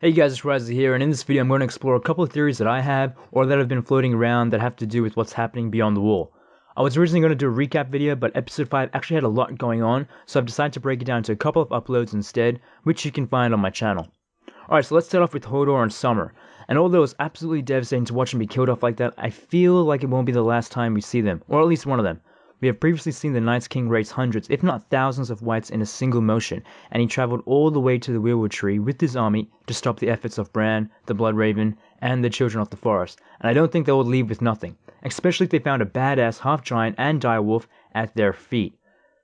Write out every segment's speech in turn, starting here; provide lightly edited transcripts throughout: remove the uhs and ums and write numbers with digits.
Hey guys, it's Riser here, and in this video I'm going to explore a couple of theories that I have, or that have been floating around that have to do with what's happening beyond the wall. I was originally going to do a recap video, but episode 5 actually had a lot going on, so I've decided to break it down to a couple of uploads instead, which you can find on my channel. Alright, so let's start off with Hodor and Summer, and although it's absolutely devastating to watch them be killed off like that, I feel like it won't be the last time we see them, or at least one of them. We have previously seen the Night's King raise hundreds, if not thousands of whites in a single motion, and he travelled all the way to the Weirwood Tree with his army to stop the efforts of Bran, the Bloodraven, and the Children of the Forest, and I don't think they would leave with nothing, especially if they found a badass half-giant and direwolf at their feet.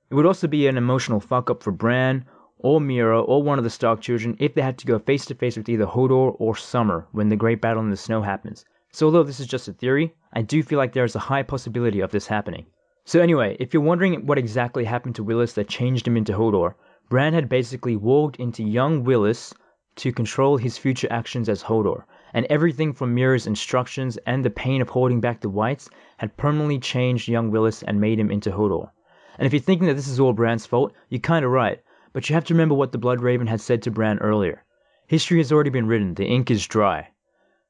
It would also be an emotional fuck-up for Bran, or Meera, or one of the Stark children if they had to go face-to-face with either Hodor or Summer when the Great Battle in the Snow happens. So although this is just a theory, I do feel like there is a high possibility of this happening. So anyway, if you're wondering what exactly happened to Willis that changed him into Hodor, Bran had basically warged into young Willis to control his future actions as Hodor, and everything from Meera's instructions and the pain of holding back the whites had permanently changed young Willis and made him into Hodor. And if you're thinking that this is all Bran's fault, you're kinda right, but you have to remember what the Bloodraven had said to Bran earlier. History has already been written, the ink is dry.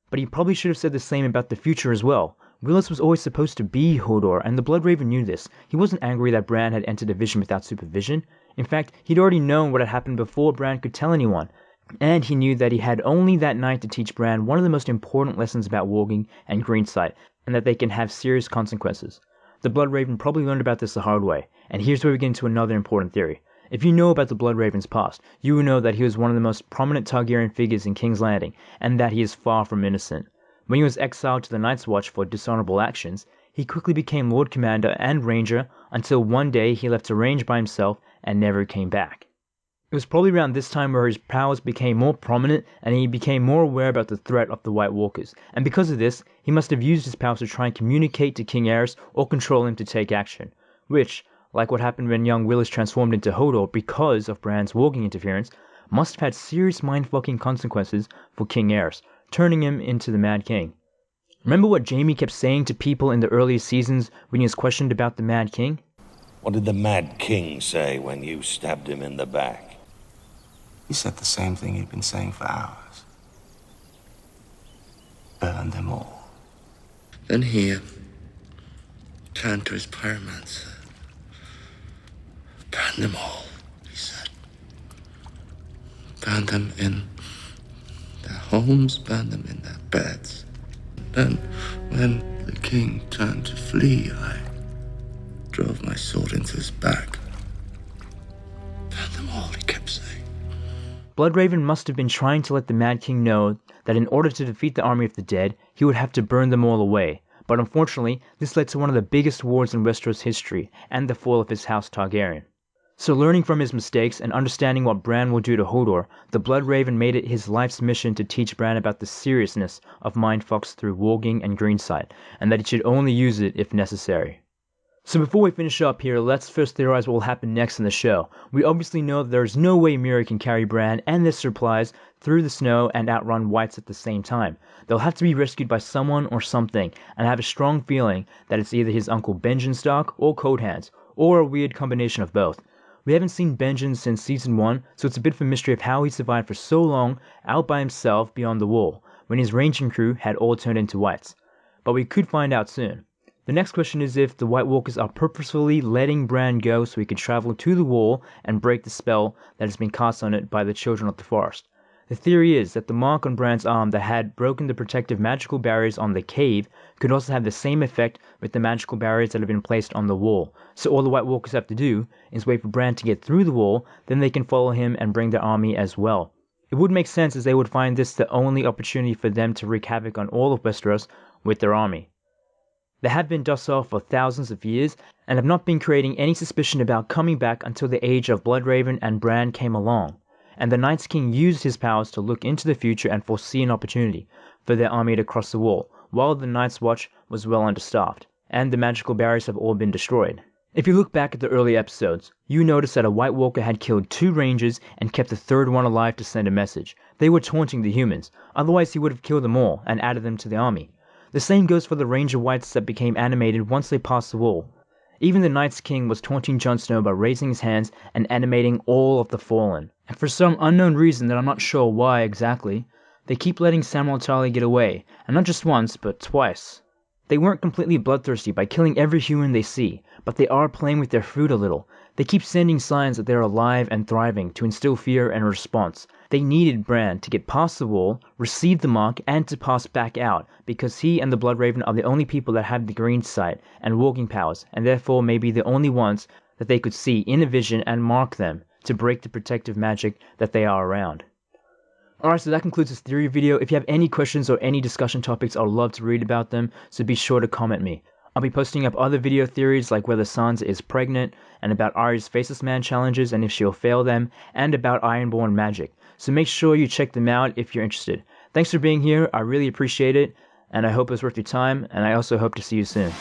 But he probably should have said the same about the future as well. Willis was always supposed to be Hodor, and the Bloodraven knew this. He wasn't angry that Bran had entered a vision without supervision. In fact, he'd already known what had happened before Bran could tell anyone. And he knew that he had only that night to teach Bran one of the most important lessons about warging and greensight, and that they can have serious consequences. The Bloodraven probably learned about this the hard way, and here's where we get into another important theory. If you know about the Bloodraven's past, you will know that he was one of the most prominent Targaryen figures in King's Landing, and that he is far from innocent. When he was exiled to the Night's Watch for dishonorable actions, he quickly became Lord Commander and Ranger until one day he left to range by himself and never came back. It was probably around this time where his powers became more prominent and he became more aware about the threat of the White Walkers, and because of this, he must have used his powers to try and communicate to King Aerys or control him to take action, which, like what happened when young Willis transformed into Hodor because of Bran's warging interference, must have had serious mind-fucking consequences for King Aerys, turning him into the Mad King. Remember what Jaime kept saying to people in the earlier seasons when he was questioned about the Mad King? What did the Mad King say when you stabbed him in the back? He said the same thing he'd been saying for hours. Burn them all. Then he turned to his pyromancer. Burn them all, he said. Burn them in their homes, burn them in their beds. Then, when the king turned to flee, I drove my sword into his back. Burn them all, he kept saying. Bloodraven must have been trying to let the Mad King know that in order to defeat the army of the dead, he would have to burn them all away. But unfortunately, this led to one of the biggest wars in Westeros history, and the fall of his house Targaryen. So learning from his mistakes and understanding what Bran will do to Hodor, the Bloodraven made it his life's mission to teach Bran about the seriousness of mindfucks through warging and greensight, and that he should only use it if necessary. So before we finish up here, let's first theorize what will happen next in the show. We obviously know that there is no way Meera can carry Bran and their supplies through the snow and outrun whites at the same time. They'll have to be rescued by someone or something, and I have a strong feeling that it's either his uncle Benjen Stark or Coldhands, or a weird combination of both. We haven't seen Benjen since Season 1, so it's a bit of a mystery of how he survived for so long out by himself beyond the wall, when his ranging crew had all turned into whites. But we could find out soon. The next question is if the White Walkers are purposefully letting Bran go so he can travel to the wall and break the spell that has been cast on it by the Children of the Forest. The theory is that the mark on Bran's arm that had broken the protective magical barriers on the cave could also have the same effect with the magical barriers that have been placed on the wall. So all the White Walkers have to do is wait for Bran to get through the wall, then they can follow him and bring their army as well. It would make sense as they would find this the only opportunity for them to wreak havoc on all of Westeros with their army. They have been docile for thousands of years and have not been creating any suspicion about coming back until the age of Bloodraven and Bran came along. And the Night's King used his powers to look into the future and foresee an opportunity for their army to cross the wall, while the Night's Watch was well understaffed, and the magical barriers have all been destroyed. If you look back at the early episodes, you notice that a White Walker had killed 2 rangers and kept the third one alive to send a message. They were taunting the humans, otherwise he would have killed them all and added them to the army. The same goes for the Ranger Whites that became animated once they passed the wall. Even the Night's King was taunting Jon Snow by raising his hands and animating all of the fallen. And for some unknown reason that I'm not sure why exactly, They keep letting Samuel Tarly get away, and not just once, but twice. They weren't completely bloodthirsty by killing every human they see, but they are playing with their fruit a little. They keep sending signs that they're alive and thriving to instill fear and response. They needed Bran to get past the wall, receive the mark, and to pass back out, because he and the Bloodraven are the only people that have the greensight and warging powers, and therefore may be the only ones that they could see in a vision and mark them to break the protective magic that they are around. Alright, so that concludes this theory video. If you have any questions or any discussion topics, I'd love to read about them, so be sure to comment me. I'll be posting up other video theories like whether Sansa is pregnant, and about Arya's Faceless Man challenges and if she'll fail them, and about Ironborn magic. So make sure you check them out if you're interested. Thanks for being here, I really appreciate it, and I hope it was worth your time, and I also hope to see you soon.